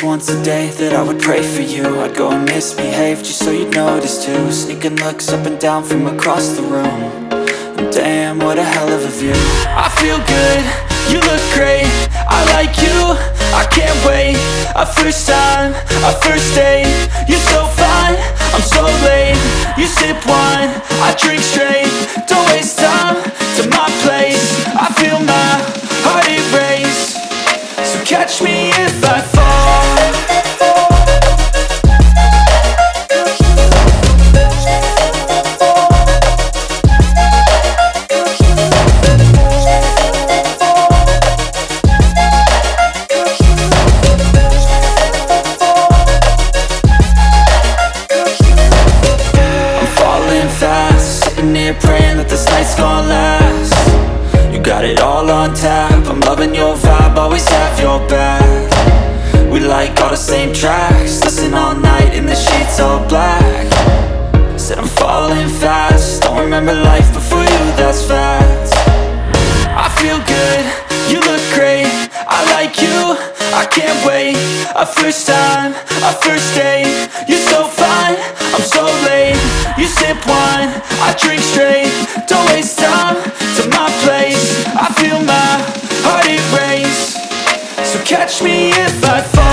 once a day that I would pray for you. I'd go and misbehave just so you'd notice too. Sneaking looks up and down from across the room. And damn, what a hell of a view. I feel good, you look great, I like you, I can't wait. A first time, a first date, you're so fine, I'm so late. You sip wine, I drink straight. Don't waste time to my place. I feel my heart erase. So catch me if I fall. Praying that this night's gonna last. You got it all on tap, I'm loving your vibe, always have your back. We like all the same tracks, listen all night in the sheets all black. Said I'm falling fast, don't remember life before you, that's fact. I feel good, you look great, I like you, I can't wait. A first time, a first date, you're so fine, I'm so late. You sip wine, I drink straight. Don't waste time to my place. I feel my heart erase. So catch me if I fall.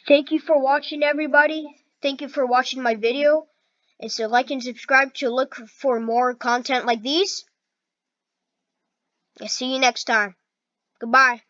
Thank you for watching, everybody. Thank you for watching my video. And so like and subscribe to look for more content like these. I'll see you next time. Goodbye.